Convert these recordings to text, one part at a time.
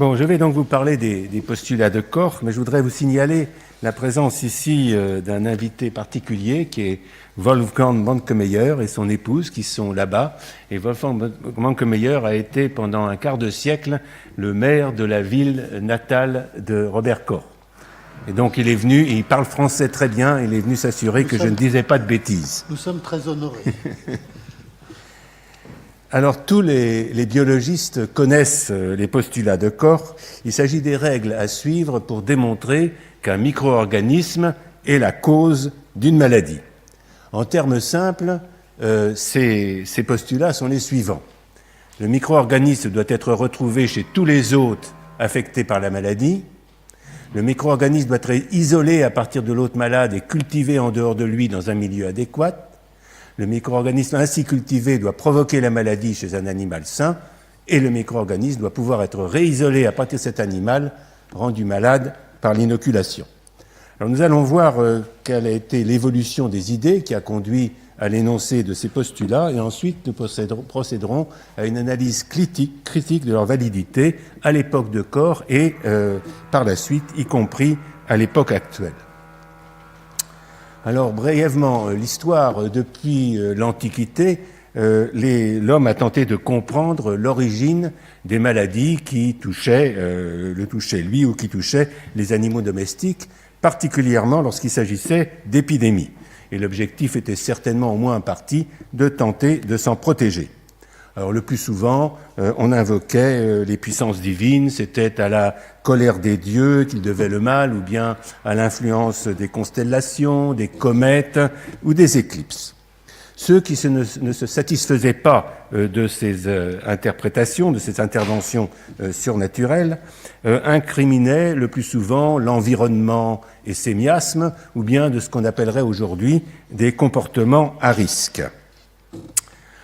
Bon, je vais donc vous parler des postulats de Koch, mais je voudrais vous signaler la présence ici d'un invité particulier qui est Wolfgang Mankemeyer et son épouse qui sont là-bas. Et Wolfgang Mankemeyer a été pendant un quart de siècle le maire de la ville natale de Robert Koch. Et donc il est venu, et il parle français très bien, il est venu s'assurer que je ne disais pas de bêtises. Nous sommes très honorés. Alors, tous les biologistes connaissent les postulats de Koch. Il s'agit des règles à suivre pour démontrer qu'un micro-organisme est la cause d'une maladie. En termes simples, ces postulats sont les suivants. Le micro-organisme doit être retrouvé chez tous les hôtes affectés par la maladie. Le micro-organisme doit être isolé à partir de l'hôte malade et cultivé en dehors de lui dans un milieu adéquat. Le micro-organisme ainsi cultivé doit provoquer la maladie chez un animal sain et le micro-organisme doit pouvoir être réisolé à partir de cet animal rendu malade par l'inoculation. Alors nous allons voir quelle a été l'évolution des idées qui a conduit à l'énoncé de ces postulats et ensuite nous procéderons à une analyse critique de leur validité à l'époque de Koch et par la suite, y compris à l'époque actuelle. Alors, brièvement, l'histoire, depuis l'Antiquité, l'homme a tenté de comprendre l'origine des maladies qui le touchaient lui ou qui touchaient les animaux domestiques, particulièrement lorsqu'il s'agissait d'épidémies. Et l'objectif était certainement, au moins en partie, de tenter de s'en protéger. Alors le plus souvent, on invoquait les puissances divines, c'était à la colère des dieux qu'ils devaient le mal, ou bien à l'influence des constellations, des comètes ou des éclipses. Ceux qui ne se satisfaisaient pas de ces interprétations, de ces interventions surnaturelles, incriminaient le plus souvent l'environnement et ses miasmes, ou bien de ce qu'on appellerait aujourd'hui des comportements à risque.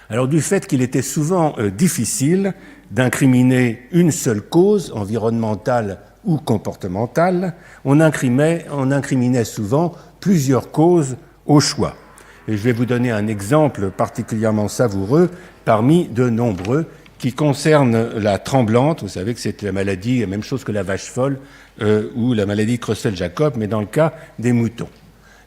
Alors du fait qu'il était souvent difficile d'incriminer une seule cause, environnementale ou comportementale, on incriminait souvent plusieurs causes au choix. Et je vais vous donner un exemple particulièrement savoureux parmi de nombreux qui concerne la tremblante. Vous savez que c'est la maladie, la même chose que la vache folle ou la maladie de Creutzfeldt-Jakob, mais dans le cas des moutons.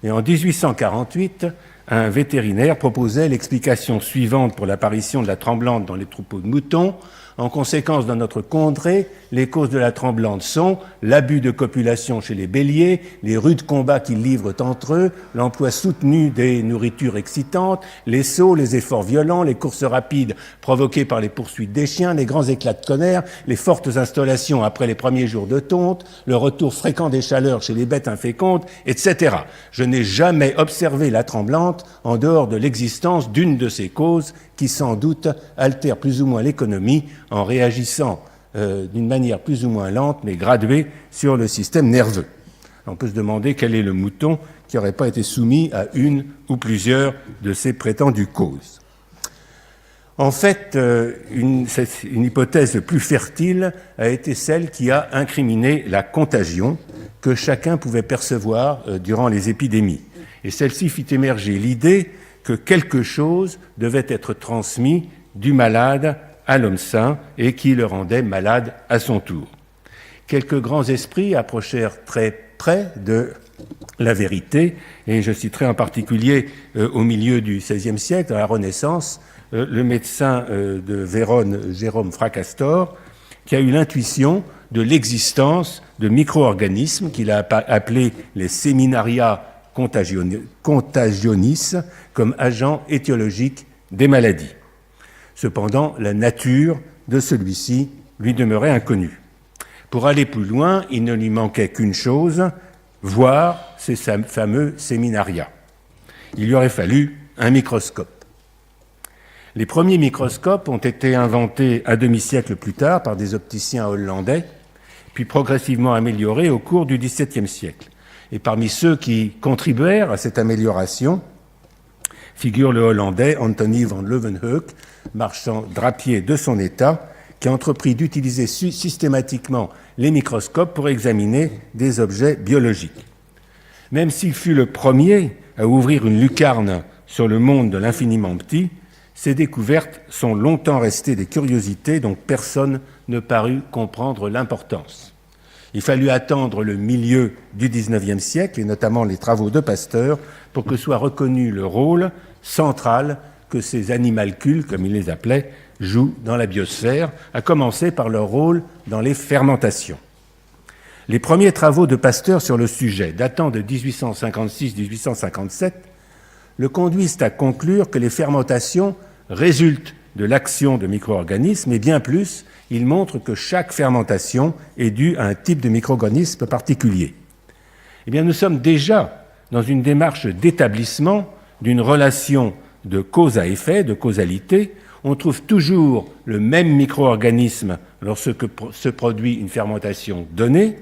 Et en 1848, un vétérinaire proposait l'explication suivante pour l'apparition de la tremblante dans les troupeaux de moutons. En conséquence, dans notre contrée, les causes de la tremblante sont l'abus de copulation chez les béliers, les rudes combats qu'ils livrent entre eux, l'emploi soutenu des nourritures excitantes, les sauts, les efforts violents, les courses rapides provoquées par les poursuites des chiens, les grands éclats de tonnerre, les fortes installations après les premiers jours de tonte, le retour fréquent des chaleurs chez les bêtes infécondes, etc. Je n'ai jamais observé la tremblante en dehors de l'existence d'une de ces causes qui sans doute altère plus ou moins l'économie en réagissant d'une manière plus ou moins lente mais graduée sur le système nerveux. On peut se demander quel est le mouton qui n'aurait pas été soumis à une ou plusieurs de ces prétendues causes. En fait, une hypothèse plus fertile a été celle qui a incriminé la contagion que chacun pouvait percevoir durant les épidémies. Et celle-ci fit émerger l'idée que quelque chose devait être transmis du malade à l'homme sain et qui le rendait malade à son tour. Quelques grands esprits approchèrent très près de la vérité, et je citerai en particulier au milieu du XVIe siècle, à la Renaissance, le médecin de Vérone, Jérôme Fracastor, qui a eu l'intuition de l'existence de micro-organismes qu'il a appelés les séminaria contagionis comme agents étiologiques des maladies. Cependant, la nature de celui-ci lui demeurait inconnue. Pour aller plus loin, il ne lui manquait qu'une chose, voir ces fameux séminaria. Il lui aurait fallu un microscope. Les premiers microscopes ont été inventés un demi-siècle plus tard par des opticiens hollandais, puis progressivement améliorés au cours du XVIIe siècle. Et parmi ceux qui contribuèrent à cette amélioration figure le Hollandais Anthony van Leeuwenhoek, marchand drapier de son État, qui entreprit d'utiliser systématiquement les microscopes pour examiner des objets biologiques. Même s'il fut le premier à ouvrir une lucarne sur le monde de l'infiniment petit, Ces découvertes sont longtemps restées des curiosités dont personne ne parut comprendre l'importance. Il fallut attendre le milieu du XIXe siècle, et notamment les travaux de Pasteur, pour que soit reconnu le rôle central que ces animalcules, comme il les appelait, jouent dans la biosphère, à commencer par leur rôle dans les fermentations. Les premiers travaux de Pasteur sur le sujet, datant de 1856-1857, le conduisent à conclure que les fermentations résultent de l'action de micro-organismes, et bien plus, il montre que chaque fermentation est due à un type de micro-organisme particulier. Eh bien, nous sommes déjà dans une démarche d'établissement d'une relation de cause à effet, de causalité. On trouve toujours le même micro-organisme lorsque se produit une fermentation donnée.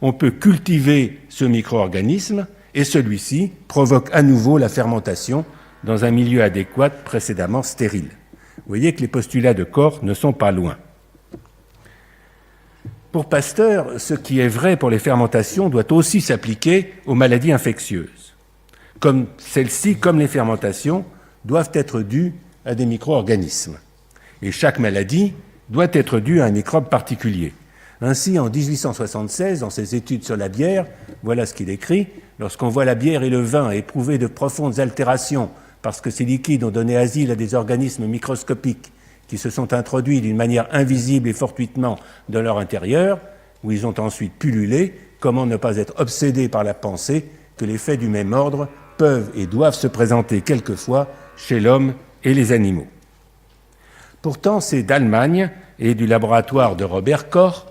On peut cultiver ce micro-organisme et celui-ci provoque à nouveau la fermentation dans un milieu adéquat précédemment stérile. Vous voyez que les postulats de Koch ne sont pas loin. Pour Pasteur, ce qui est vrai pour les fermentations doit aussi s'appliquer aux maladies infectieuses. Comme celles-ci, comme les fermentations, doivent être dues à des micro-organismes. Et chaque maladie doit être due à un microbe particulier. Ainsi, en 1876, dans ses études sur la bière, voilà ce qu'il écrit. Lorsqu'on voit la bière et le vin éprouver de profondes altérations parce que ces liquides ont donné asile à des organismes microscopiques qui se sont introduits d'une manière invisible et fortuitement dans leur intérieur, où ils ont ensuite pullulé, comment ne pas être obsédé par la pensée que les faits du même ordre peuvent et doivent se présenter quelquefois chez l'homme et les animaux. Pourtant, c'est d'Allemagne et du laboratoire de Robert Koch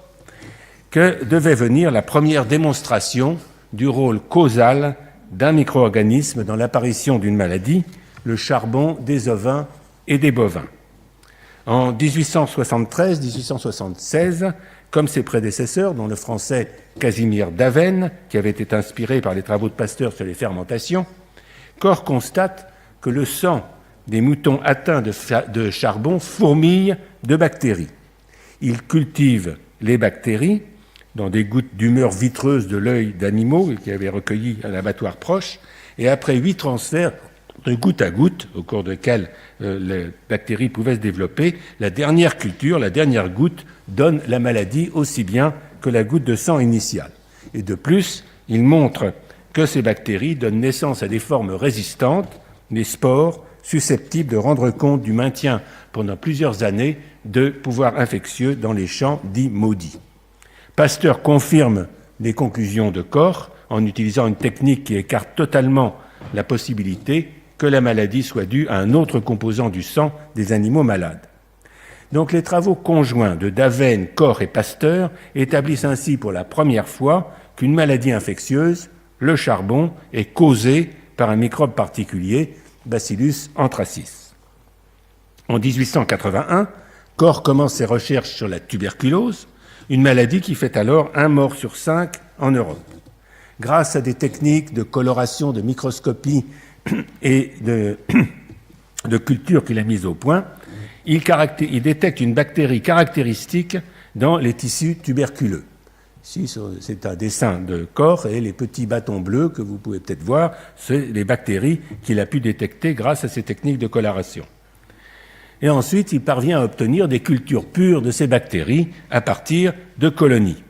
que devait venir la première démonstration du rôle causal d'un micro-organisme dans l'apparition d'une maladie, le charbon des ovins et des bovins. En 1873-1876, comme ses prédécesseurs, dont le français Casimir Daven, qui avait été inspiré par les travaux de Pasteur sur les fermentations, Koch constate que le sang des moutons atteints de charbon fourmille de bactéries. Il cultive les bactéries dans des gouttes d'humeur vitreuse de l'œil d'animaux qu'il avait recueillis à l'abattoir proche, et après 8 transferts de goutte à goutte, au cours desquels les bactéries pouvaient se développer, la dernière culture, la dernière goutte, donne la maladie aussi bien que la goutte de sang initiale. Et de plus, il montre que ces bactéries donnent naissance à des formes résistantes, les spores, susceptibles de rendre compte du maintien pendant plusieurs années de pouvoirs infectieux dans les champs dits maudits. Pasteur confirme les conclusions de Koch en utilisant une technique qui écarte totalement la possibilité que la maladie soit due à un autre composant du sang des animaux malades. Donc les travaux conjoints de Daven, Koch et Pasteur établissent ainsi pour la première fois qu'une maladie infectieuse, le charbon, est causée par un microbe particulier, Bacillus anthracis. En 1881, Koch commence ses recherches sur la tuberculose, une maladie qui fait alors 1 mort sur 5 en Europe. Grâce à des techniques de coloration, de microscopie et de culture qu'il a mises au point, il détecte une bactérie caractéristique dans les tissus tuberculeux. Ici, c'est un dessin de Koch et les petits bâtons bleus que vous pouvez peut-être voir, c'est les bactéries qu'il a pu détecter grâce à ces techniques de coloration. Et ensuite, il parvient à obtenir des cultures pures de ces bactéries à partir de colonies.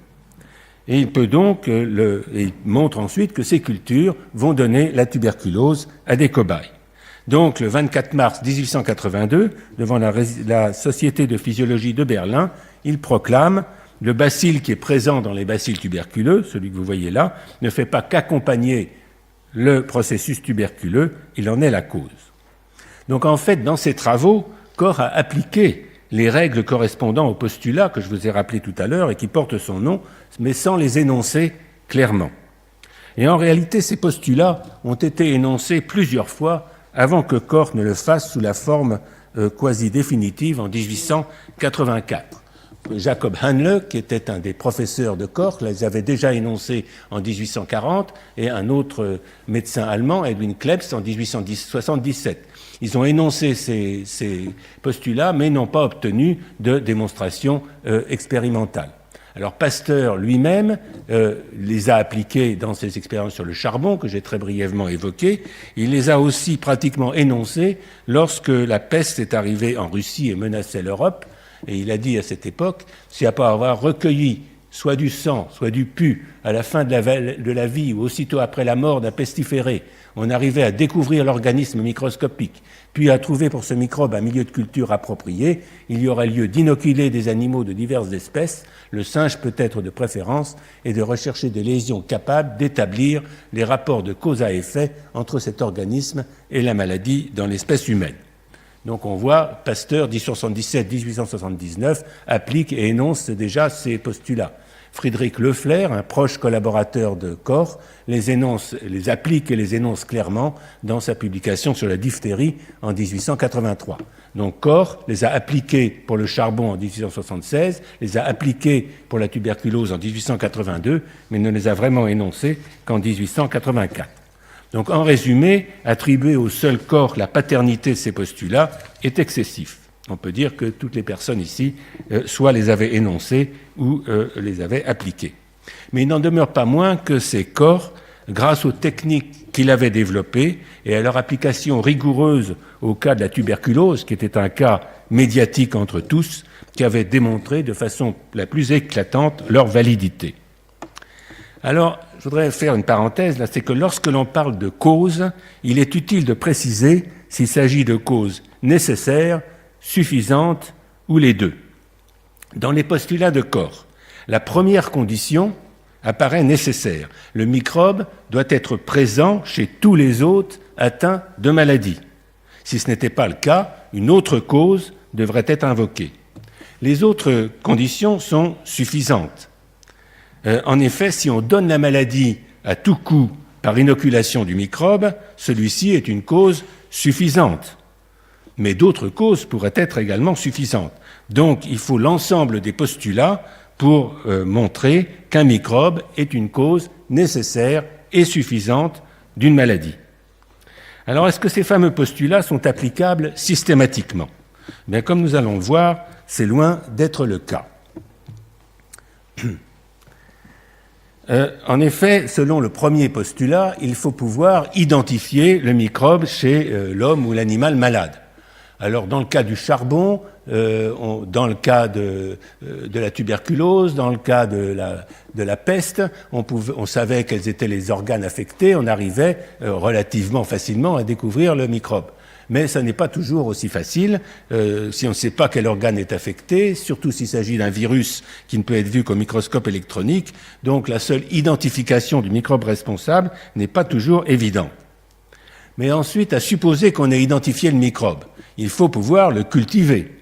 Et il peut donc, il montre ensuite que ces cultures vont donner la tuberculose à des cobayes. Donc, le 24 mars 1882, devant la Société de physiologie de Berlin, il proclame « Le bacille qui est présent dans les bacilles tuberculeux, celui que vous voyez là, ne fait pas qu'accompagner le processus tuberculeux, il en est la cause. » Donc, en fait, dans ses travaux, Koch a appliqué les règles correspondant aux postulats que je vous ai rappelés tout à l'heure et qui portent son nom, mais sans les énoncer clairement. Et en réalité, ces postulats ont été énoncés plusieurs fois avant que Koch ne le fasse sous la forme quasi définitive en 1884. Jacob Handle, qui était un des professeurs de Koch, les avait déjà énoncés en 1840, et un autre médecin allemand, Edwin Klebs, en 1877. Ils ont énoncé ces postulats, mais n'ont pas obtenu de démonstration expérimentale. Alors Pasteur lui-même les a appliqués dans ses expériences sur le charbon, que j'ai très brièvement évoquées. Il les a aussi pratiquement énoncés lorsque la peste est arrivée en Russie et menaçait l'Europe. Et il a dit à cette époque, si après avoir recueilli soit du sang, soit du pus, à la fin de la vie ou aussitôt après la mort d'un pestiféré, on arrivait à découvrir l'organisme microscopique, puis à trouver pour ce microbe un milieu de culture approprié, il y aurait lieu d'inoculer des animaux de diverses espèces, le singe peut-être de préférence, et de rechercher des lésions capables d'établir les rapports de cause à effet entre cet organisme et la maladie dans l'espèce humaine. Donc on voit, Pasteur, 1877-1879, applique et énonce déjà ces postulats. Frédéric Leflers, un proche collaborateur de Koch, les applique et les énonce clairement dans sa publication sur la diphtérie en 1883. Donc Koch les a appliqués pour le charbon en 1876, les a appliqués pour la tuberculose en 1882, mais ne les a vraiment énoncés qu'en 1884. Donc en résumé, attribuer au seul Koch la paternité de ces postulats est excessif. On peut dire que toutes les personnes ici soit les avaient énoncés ou les avaient appliqués. Mais il n'en demeure pas moins que ces Koch, grâce aux techniques qu'il avait développées et à leur application rigoureuse au cas de la tuberculose, qui était un cas médiatique entre tous, qui avaient démontré de façon la plus éclatante leur validité. Alors, je voudrais faire une parenthèse, là, c'est que lorsque l'on parle de cause, il est utile de préciser s'il s'agit de causes nécessaires, suffisantes ou les deux. Dans les postulats de Koch, la première condition apparaît nécessaire. Le microbe doit être présent chez tous les hôtes atteints de maladie. Si ce n'était pas le cas, une autre cause devrait être invoquée. Les autres conditions sont suffisantes. En effet, si on donne la maladie à tout coup par inoculation du microbe, celui-ci est une cause suffisante. Mais d'autres causes pourraient être également suffisantes. Donc, il faut l'ensemble des postulats pour montrer qu'un microbe est une cause nécessaire et suffisante d'une maladie. Alors, est-ce que ces fameux postulats sont applicables systématiquement ? Bien, comme nous allons le voir, c'est loin d'être le cas. En effet, selon le premier postulat, il faut pouvoir identifier le microbe chez l'homme ou l'animal malade. Alors, dans le cas du charbon, dans le cas de la tuberculose, dans le cas de la peste, on savait quels étaient les organes affectés, on arrivait relativement facilement à découvrir le microbe. Mais ça n'est pas toujours aussi facile si on ne sait pas quel organe est affecté, surtout s'il s'agit d'un virus qui ne peut être vu qu'au microscope électronique. Donc la seule identification du microbe responsable n'est pas toujours évidente. Mais ensuite, à supposer qu'on ait identifié le microbe, il faut pouvoir le cultiver.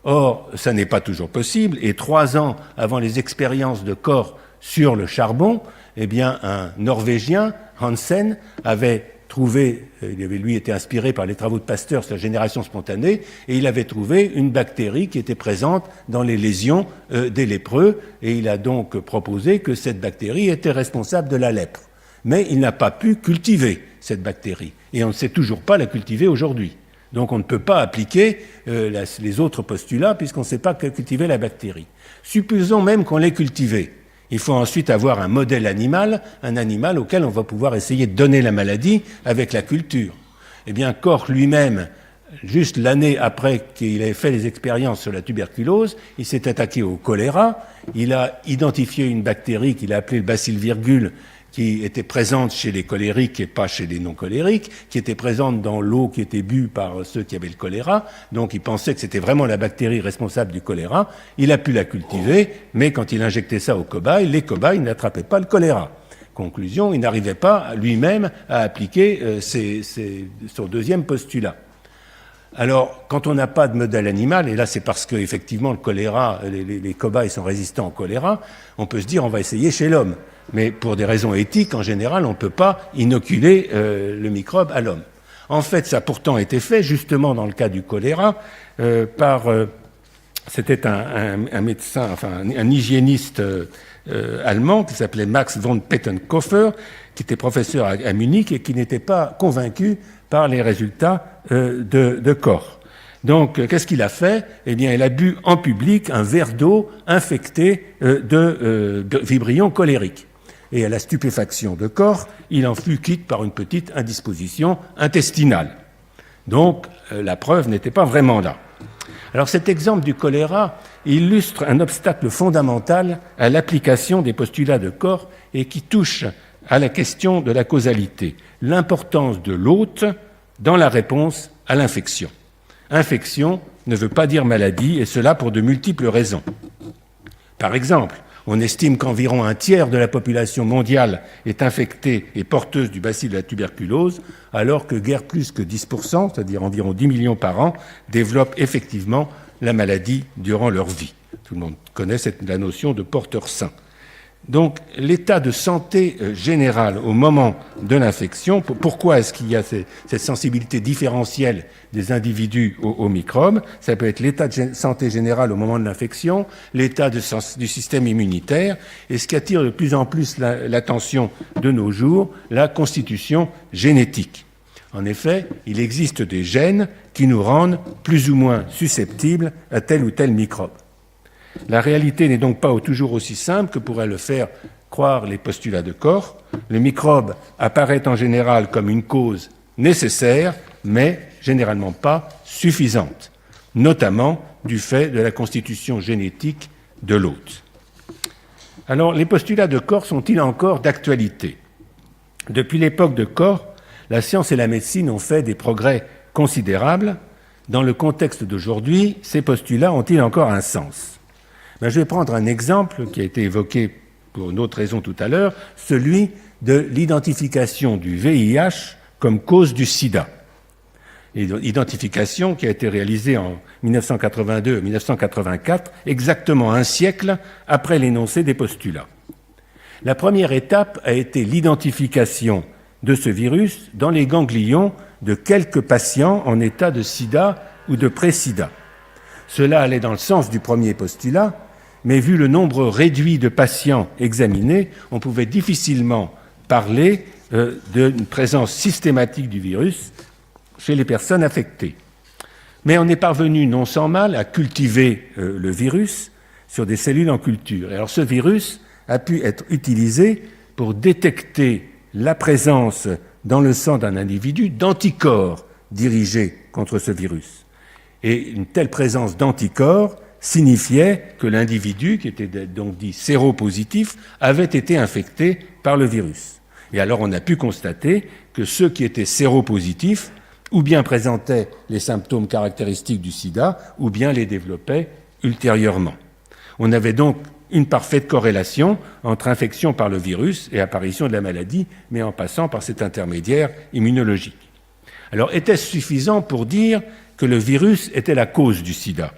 Or, ça n'est pas toujours possible, et 3 ans avant les expériences de Koch sur le charbon, eh bien, un Norvégien, Hansen, avait trouvé, il avait lui été inspiré par les travaux de Pasteur sur la génération spontanée, et il avait trouvé une bactérie qui était présente dans les lésions des lépreux, et il a donc proposé que cette bactérie était responsable de la lèpre. Mais il n'a pas pu cultiver cette bactérie, et on ne sait toujours pas la cultiver aujourd'hui. Donc on ne peut pas appliquer les autres postulats puisqu'on ne sait pas cultiver la bactérie. Supposons même qu'on l'ait cultivée. Il faut ensuite avoir un modèle animal, un animal auquel on va pouvoir essayer de donner la maladie avec la culture. Eh bien, Koch lui-même, juste l'année après qu'il ait fait les expériences sur la tuberculose, il s'est attaqué au choléra. Il a identifié une bactérie qu'il a appelée le bacille virgule, qui était présente chez les colériques et pas chez les non-colériques, qui était présente dans l'eau qui était bue par ceux qui avaient le choléra. Donc il pensait que c'était vraiment la bactérie responsable du choléra. Il a pu la cultiver, mais quand il injectait ça aux cobayes, les cobayes n'attrapaient pas le choléra. Conclusion, il n'arrivait pas lui-même à appliquer son deuxième postulat. Alors, quand on n'a pas de modèle animal, et là c'est parce qu'effectivement le choléra, les cobayes sont résistants au choléra, on peut se dire on va essayer chez l'homme. Mais pour des raisons éthiques, en général, on ne peut pas inoculer le microbe à l'homme. En fait, ça a pourtant été fait, justement dans le cas du choléra, c'était un médecin, enfin un hygiéniste allemand qui s'appelait Max von Pettenkofer, qui était professeur à Munich et qui n'était pas convaincu par les résultats de Koch. Donc, qu'est-ce qu'il a fait? Eh bien, il a bu en public un verre d'eau infecté de vibrions colériques. Et à la stupéfaction de Koch, il en fut quitte par une petite indisposition intestinale. Donc, la preuve n'était pas vraiment là. Alors, cet exemple du choléra illustre un obstacle fondamental à l'application des postulats de Koch et qui touche à la question de la causalité, l'importance de l'hôte dans la réponse à l'infection. Infection ne veut pas dire maladie, et cela pour de multiples raisons. Par exemple, on estime qu'environ un tiers de la population mondiale est infectée et porteuse du bacille de la tuberculose, alors que guère plus que 10%, c'est-à-dire environ 10 millions par an, développent effectivement la maladie durant leur vie. Tout le monde connaît la notion de porteur sain. Donc, l'état de santé général au moment de l'infection, pourquoi est-ce qu'il y a cette sensibilité différentielle des individus aux microbes? Ça peut être l'état de santé général au moment de l'infection, l'état du système immunitaire, et ce qui attire de plus en plus l'attention de nos jours, la constitution génétique. En effet, il existe des gènes qui nous rendent plus ou moins susceptibles à tel ou tel microbe. La réalité n'est donc pas toujours aussi simple que pourraient le faire croire les postulats de Koch. Le microbe apparaît en général comme une cause nécessaire, mais généralement pas suffisante, notamment du fait de la constitution génétique de l'hôte. Alors, les postulats de Koch sont-ils encore d'actualité? Depuis l'époque de Koch, la science et la médecine ont fait des progrès considérables. Dans le contexte d'aujourd'hui, ces postulats ont-ils encore un sens? Je vais prendre un exemple qui a été évoqué pour une autre raison tout à l'heure, celui de l'identification du VIH comme cause du sida. Identification qui a été réalisée en 1982-1984, exactement un siècle après l'énoncé des postulats. La première étape a été l'identification de ce virus dans les ganglions de quelques patients en état de sida ou de pré-sida. Cela allait dans le sens du premier postulat, mais vu le nombre réduit de patients examinés, on pouvait difficilement parler d'une présence systématique du virus chez les personnes affectées. Mais on est parvenu non sans mal à cultiver le virus sur des cellules en culture. Et alors ce virus a pu être utilisé pour détecter la présence dans le sang d'un individu d'anticorps dirigés contre ce virus. Et une telle présence d'anticorps signifiait que l'individu, qui était donc dit séropositif, avait été infecté par le virus. Et alors on a pu constater que ceux qui étaient séropositifs ou bien présentaient les symptômes caractéristiques du sida, ou bien les développaient ultérieurement. On avait donc une parfaite corrélation entre infection par le virus et apparition de la maladie, mais en passant par cet intermédiaire immunologique. Alors, était-ce suffisant pour dire que le virus était la cause du sida?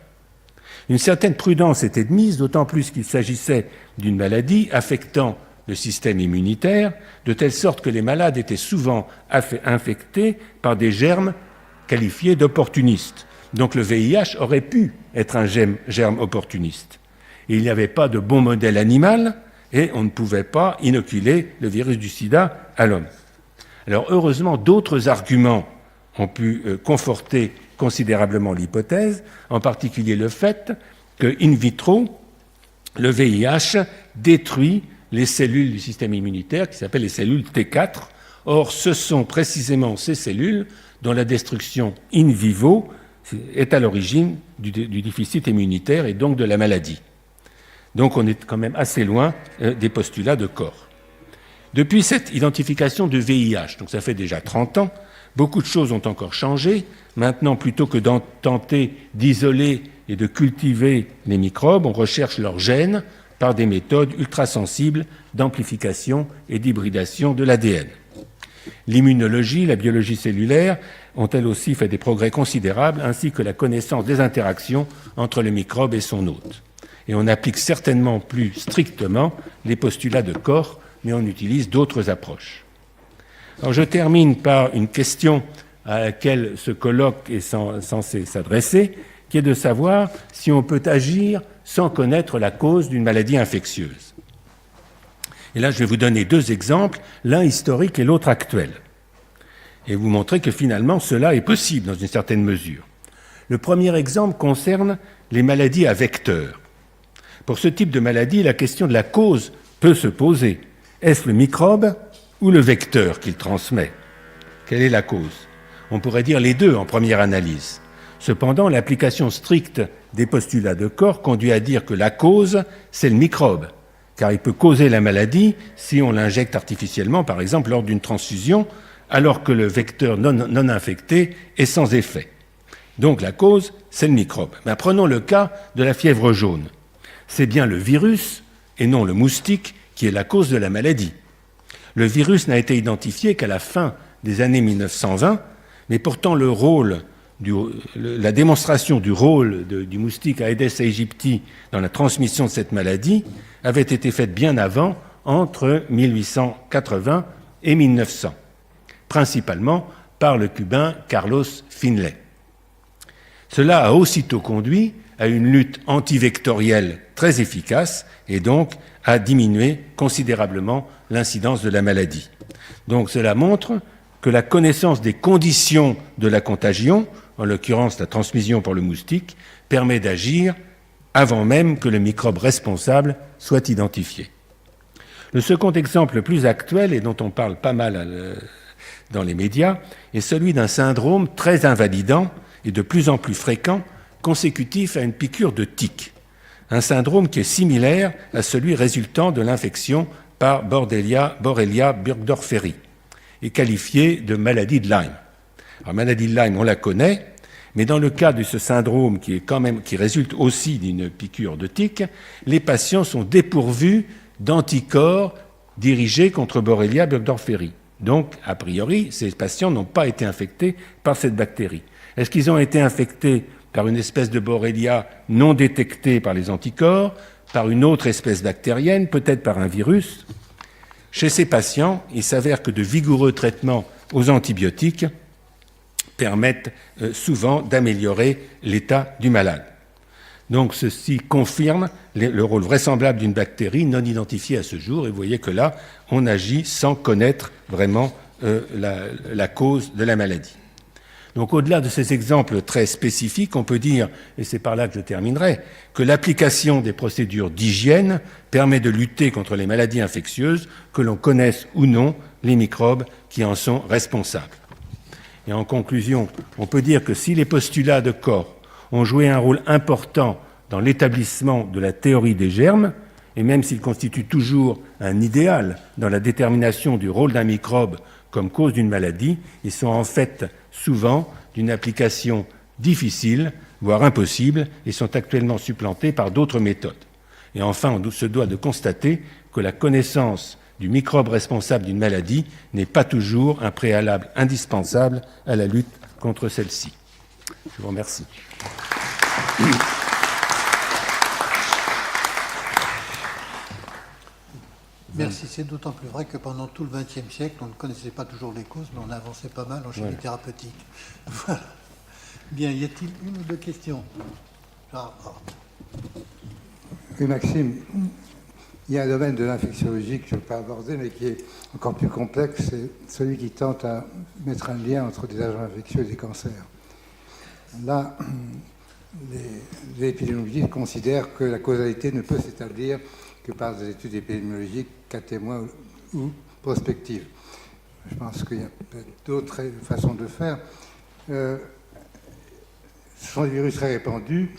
Une certaine prudence était de mise, d'autant plus qu'il s'agissait d'une maladie affectant le système immunitaire, de telle sorte que les malades étaient souvent infectés par des germes qualifiés d'opportunistes. Donc le VIH aurait pu être un germe opportuniste. Et il n'y avait pas de bon modèle animal et on ne pouvait pas inoculer le virus du sida à l'homme. Alors heureusement, d'autres arguments ont pu conforter considérablement l'hypothèse, en particulier le fait que, in vitro, le VIH détruit les cellules du système immunitaire qui s'appellent les cellules T4. Or, ce sont précisément ces cellules dont la destruction in vivo est à l'origine du déficit immunitaire et donc de la maladie. Donc on est quand même assez loin des postulats de Koch. Depuis cette identification du VIH, donc ça fait déjà 30 ans, beaucoup de choses ont encore changé. Maintenant, plutôt que de tenter d'isoler et de cultiver les microbes, on recherche leurs gènes par des méthodes ultrasensibles d'amplification et d'hybridation de l'ADN. L'immunologie, la biologie cellulaire ont elles aussi fait des progrès considérables, ainsi que la connaissance des interactions entre le microbe et son hôte. Et on applique certainement plus strictement les postulats de Koch, mais on utilise d'autres approches. Alors je termine par une question à laquelle ce colloque est censé s'adresser, qui est de savoir si on peut agir sans connaître la cause d'une maladie infectieuse. Et là, je vais vous donner deux exemples, l'un historique et l'autre actuel, et vous montrer que finalement, cela est possible dans une certaine mesure. Le premier exemple concerne les maladies à vecteurs. Pour ce type de maladie, la question de la cause peut se poser. Est-ce le microbe ou le vecteur qu'il transmet? Quelle est la cause? On pourrait dire les deux en première analyse. Cependant, l'application stricte des postulats de Corr conduit à dire que la cause, c'est le microbe, car il peut causer la maladie si on l'injecte artificiellement, par exemple lors d'une transfusion, alors que le vecteur non infecté est sans effet. Donc la cause, c'est le microbe. Mais prenons le cas de la fièvre jaune. C'est bien le virus, et non le moustique, qui est la cause de la maladie. Le virus n'a été identifié qu'à la fin des années 1920, mais pourtant la démonstration du rôle du moustique Aedes aegypti dans la transmission de cette maladie avait été faite bien avant, entre 1880 et 1900, principalement par le Cubain Carlos Finlay. Cela a aussitôt conduit à une lutte antivectorielle très efficace et donc à diminuer considérablement l'incidence de la maladie. Donc cela montre que la connaissance des conditions de la contagion, en l'occurrence la transmission par le moustique, permet d'agir avant même que le microbe responsable soit identifié. Le second exemple plus actuel, et dont on parle pas mal dans les médias, est celui d'un syndrome très invalidant et de plus en plus fréquent, consécutif à une piqûre de tique. Un syndrome qui est similaire à celui résultant de l'infection par Borrelia burgdorferi et qualifié de maladie de Lyme. Alors, maladie de Lyme, on la connaît, mais dans le cas de ce syndrome qui résulte aussi d'une piqûre de tique, les patients sont dépourvus d'anticorps dirigés contre Borrelia burgdorferi. Donc, a priori, ces patients n'ont pas été infectés par cette bactérie. Est-ce qu'ils ont été infectés par une espèce de Borrelia non détectée par les anticorps, par une autre espèce bactérienne, peut-être par un virus? Chez ces patients, il s'avère que de vigoureux traitements aux antibiotiques permettent souvent d'améliorer l'état du malade. Donc ceci confirme le rôle vraisemblable d'une bactérie non identifiée à ce jour, et vous voyez que là, on agit sans connaître vraiment la cause de la maladie. Donc au-delà de ces exemples très spécifiques, on peut dire, et c'est par là que je terminerai, que l'application des procédures d'hygiène permet de lutter contre les maladies infectieuses, que l'on connaisse ou non les microbes qui en sont responsables. Et en conclusion, on peut dire que si les postulats de Corr ont joué un rôle important dans l'établissement de la théorie des germes, et même s'ils constituent toujours un idéal dans la détermination du rôle d'un microbe comme cause d'une maladie, ils sont en fait souvent d'une application difficile, voire impossible, et sont actuellement supplantés par d'autres méthodes. Et enfin, on se doit de constater que la connaissance du microbe responsable d'une maladie n'est pas toujours un préalable indispensable à la lutte contre celle-ci. Je vous remercie. Merci. C'est d'autant plus vrai que pendant tout le XXe siècle, on ne connaissait pas toujours les causes, mais on avançait pas mal en chimie thérapeutique. Voilà. Bien, y a-t-il une ou deux questions? Oui, Maxime, il y a un domaine de l'infectiologie que je ne peux pas aborder, mais qui est encore plus complexe, c'est celui qui tente à mettre un lien entre des agents infectieux et des cancers. Là, les épidémiologistes considèrent que la causalité ne peut s'établir que par des études épidémiologiques à témoins ou prospectives. Je pense qu'il y a peut-être d'autres façons de faire. Ce sont des virus très répandus,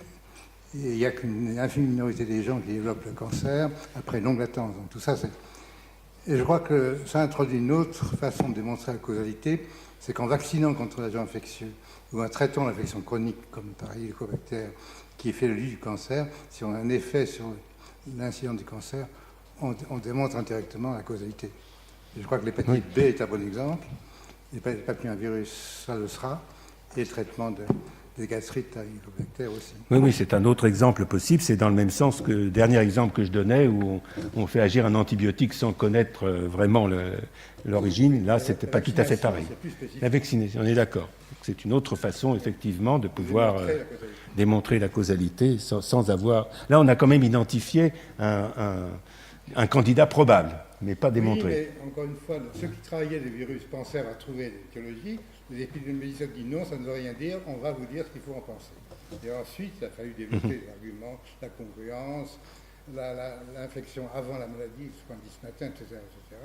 et il n'y a qu'une infime minorité des gens qui développent le cancer après une longue latence. Donc tout ça, et je crois que ça introduit une autre façon de démontrer la causalité, c'est qu'en vaccinant contre l'agent infectieux ou en traitant l'infection chronique, comme par Helicobacter, qui fait le lit du cancer, si on a un effet sur l'incidence du cancer, on démontre indirectement la causalité. Et je crois que l'hépatite B est un bon exemple. L'hépatite papillomavirus, ça le sera, et le traitement des gastrites à Helicobacter aussi. Oui, c'est un autre exemple possible. C'est dans le même sens que le dernier exemple que je donnais, où on fait agir un antibiotique sans connaître vraiment l'origine. Là, c'était pas tout à fait pareil. La vaccination, on est d'accord. C'est une autre façon, effectivement, de pouvoir démontrer la causalité sans avoir... Là, on a quand même identifié un candidat probable, mais pas démontré. Oui, mais encore une fois, ceux qui travaillaient les virus pensaient avoir trouvé l'étiologie. Les épidémiologistes ont dit non, ça ne veut rien dire, on va vous dire ce qu'il faut en penser. Et ensuite, il a fallu développer des arguments, la congruence, l'infection avant la maladie, ce qu'on dit ce matin, etc., etc.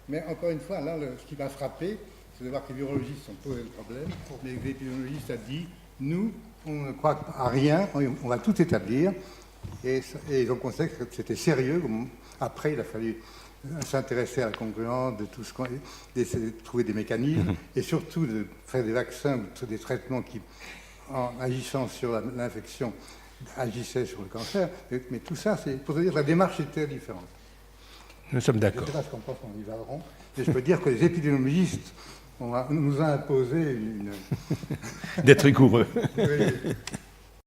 Mais encore une fois, là, ce qui m'a frappé, c'est de voir que les virologistes ont posé le problème, mais l'épidémiologiste a dit, nous, on ne croit à rien, on va tout établir, et ils ont considéré que c'était sérieux. Après, il a fallu s'intéresser à la congruence de tout ce qu'on... d'essayer de trouver des mécanismes, et surtout de faire des vaccins ou des traitements qui, en agissant sur l'infection, agissaient sur le cancer. Mais tout ça, c'est pour te dire que la démarche était différente. Nous sommes d'accord. Je ne sais pas ce qu'on pense en Yves-Alron, mais je peux dire que les épidémiologistes nous ont imposé une... D'être rigoureux. Oui.